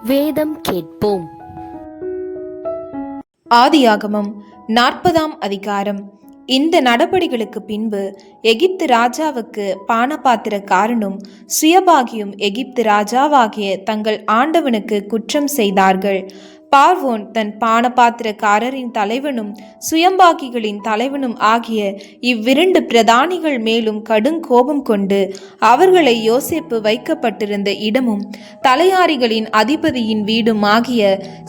வேதம் கேட்போம். ஆதியாகமம் 40ஆம் அதிகாரம். இந்த நடபடிகளுக்கு பின்பு எகிப்து ராஜாவுக்கு பானபாத்திரக்காரனும் சுயபாகியும் எகிப்து ராஜாவாகிய தங்கள் ஆண்டவனுக்கு குற்றம் செய்தார்கள். பார்வோன் தன் பானபாத்திரக்காரரின் தலைவனும் சுயம்பாகிகளின் தலைவனும் ஆகிய இவ்விரண்டு பிரதானிகள் மேலும் கடும் கோபம் கொண்டு அவர்களை யோசேப்பு வைக்கப்பட்டிருந்த இடமும் தலையாரிகளின் அதிபதியின் வீடும் ஆகிய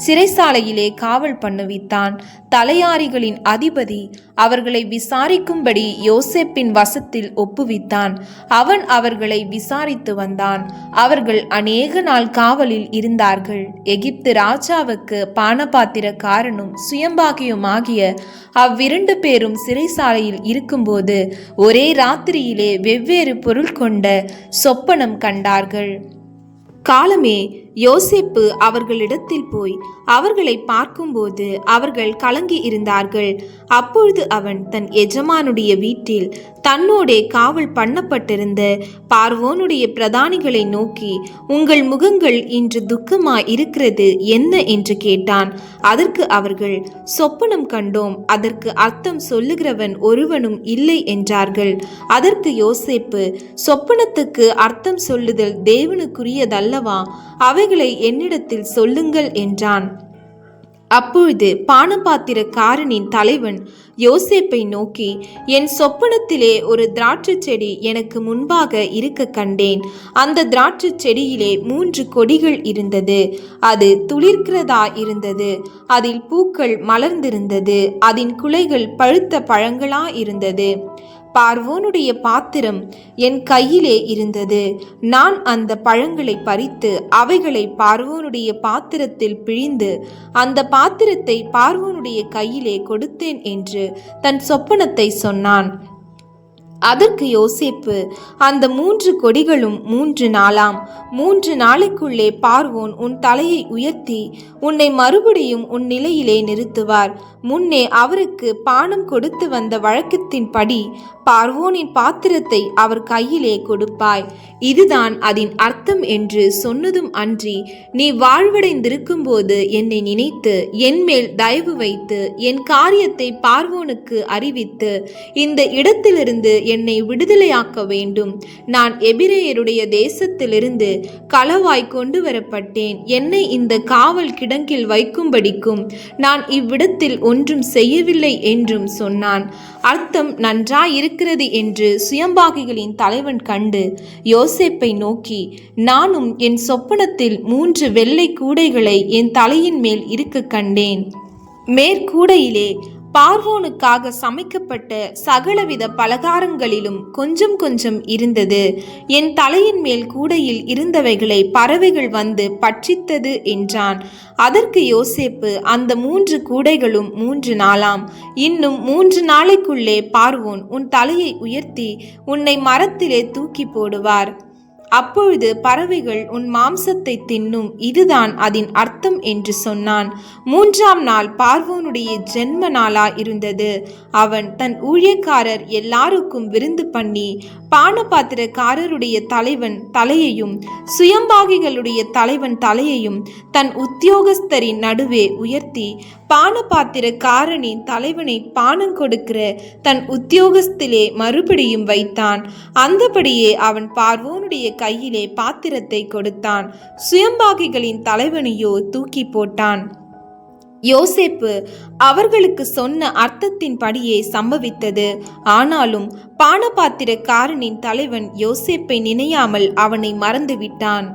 சிறைசாலையிலே காவல் பண்ணுவித்தான். தலையாரிகளின் அதிபதி அவர்களை விசாரிக்கும்படி யோசேப்பின் வசத்தில் ஒப்புவித்தான். அவன் அவர்களை விசாரித்து வந்தான். அவர்கள் அநேக நாள் காவலில் இருந்தார்கள். எகிப்து ராஜாவுக்கு பானபாத்திரக்காரனும் சுயம்பாகியுமாகிய அவ்விரண்டு பேரும் சிறைசாலையில் இருக்கும்போது ஒரே ராத்திரியிலே வெவ்வேறு பொருள் கொண்ட சொப்பனம் கண்டார்கள். காலமே யோசேப்பு அவர்களிடத்தில் போய் அவர்களை பார்க்கும்போது அவர்கள் கலங்கி இருந்தார்கள். அப்பொழுது அவன் தன் எஜமானுடைய வீட்டில் தன்னோடே காவல் பண்ணப்பட்டிருந்த பார்வோனுடைய பிரதானிகளை நோக்கி, உங்கள் முகங்கள் இன்று துக்கமாய் இருக்கிறது என்ன என்று கேட்டான். அதற்கு அவர்கள், சொப்பனம் கண்டோம், அதற்கு அர்த்தம் சொல்லுகிறவன் ஒருவனும் இல்லை என்றார்கள். அதற்கு யோசேப்பு, சொப்பனத்துக்கு அர்த்தம் சொல்லுதல் தேவனுக்குரியதல்லவா? அவைகளை என்னிடத்தில் சொல்லுங்கள் என்றான். அப்பொழுது பானபாத்திரக்காரனின் தலைவன் யோசேப்பை நோக்கி, என் சொப்பனத்திலே ஒரு திராட்சை செடி எனக்கு முன்பாக இருக்க கண்டேன். அந்த திராட்சை செடியிலே 3 கொடிகள் இருந்தது. அது துளிர்க்கிறதா இருந்தது. அதில் பூக்கள் மலர்ந்திருந்தது. அதன் குலைகள் பழுத்த பழங்களா இருந்தது. பார்வோனுடைய பாத்திரம் என் கையிலே இருந்தது. நான் அந்த பழங்களை பறித்து அவைகளை பார்வோனுடைய பாத்திரத்தில் பிழிந்து அந்த பாத்திரத்தை பார்வோனுடைய கையிலே கொடுத்தேன் என்று தன் சொப்பனத்தை சொன்னான். அதற்கு யோசேப்பு, அந்த 3 கொடிகளும் 3 நாளாம். 3 நாளைக்குள்ளே பார்வோன் உன் தலையை உயர்த்தி உன்னை மறுபடியும் உன் நிலையிலே நிறுத்துவார். முன்னே அவருக்கு பானம் கொடுத்து வந்த வழக்கத்தின்படி பார்வோனின் பாத்திரத்தை அவர் கையிலே கொடுப்பாய். இதுதான் அதன் அர்த்தம் என்று சொன்னதும் அன்றி, நீ வாழ்வடைந்திருக்கும் போது என்னை நினைத்து என் மேல் தயவு வைத்து என் காரியத்தை பார்வோனுக்கு அறிவித்து இந்த இடத்திலிருந்து என்னை விடுதலையாக்க வேண்டும். நான் எபிரேயருடைய தேசத்திலிருந்து களவாய் கொண்டு வரப்பட்டேன். என்னை இந்த காவல் கிடங்கில் வைக்கும்படிக்கும் நான் இவ்விடத்தில் ஒன்றும் செய்யவில்லை என்றும் சொன்னான். அர்த்தம் நன்றாயிருக்கிறது என்று சுயம்பாகிகளின் தலைவன் கண்டு யோசேப்பை நோக்கி, நானும் என் சொப்பனத்தில் 3 வெள்ளை கூடைகளை என் தலையின் மேல் இருக்க கண்டேன். மேற்கூடையிலே பார்வோனுக்காக சமைக்கப்பட்ட சகலவித பலகாரங்களிலும் கொஞ்சம் கொஞ்சம் இருந்தது. என் தலையின் மேல் கூடையில் இருந்தவைகளை பறவைகள் வந்து பட்சித்தது என்றான். அதற்கு யோசேப்பு, அந்த 3 கூடைகளும் 3 நாளாம். இன்னும் 3 நாளைக்குள்ளே பார்வோன் உன் தலையை உயர்த்தி உன்னை மரத்திலே தூக்கி போடுவார். அப்பொழுது பறவைகள் உன் மாம்சத்தை தின்னும். இதுதான் அதன் அர்த்தம் என்று சொன்னான். 3ஆம் நாள் பார்வோனுடைய ஜென்ம நாளா இருந்தது. அவன் தன் ஊழியக்காரர் எல்லாருக்கும் விருந்து பண்ணி பானபாத்திரக்காரருடைய தலைவன் தலையையும் சுயம்பாகிகளுடைய தலைவன் தலையையும் தன் உத்தியோகஸ்தரின் நடுவே உயர்த்தி பானபாத்திரக்காரனின் தலைவனை பானம் கொடுக்கிற தன் உத்தியோகஸ்திலே மறுபடியும் வைத்தான். அந்தபடியே அவன் பார்வோனுடைய கையிலே பாத்திரத்தை கொடுத்தான். சுயம்பாகிகளின் தலைவனையோ தூக்கி போட்டான். யோசேப்பு அவர்களுக்கு சொன்ன அர்த்தத்தின்படியே சம்பவித்தது. ஆனாலும் பானபாத்திரக்காரனின் தலைவன் யோசேப்பை நினையாமல் அவனை மறந்துவிட்டான்.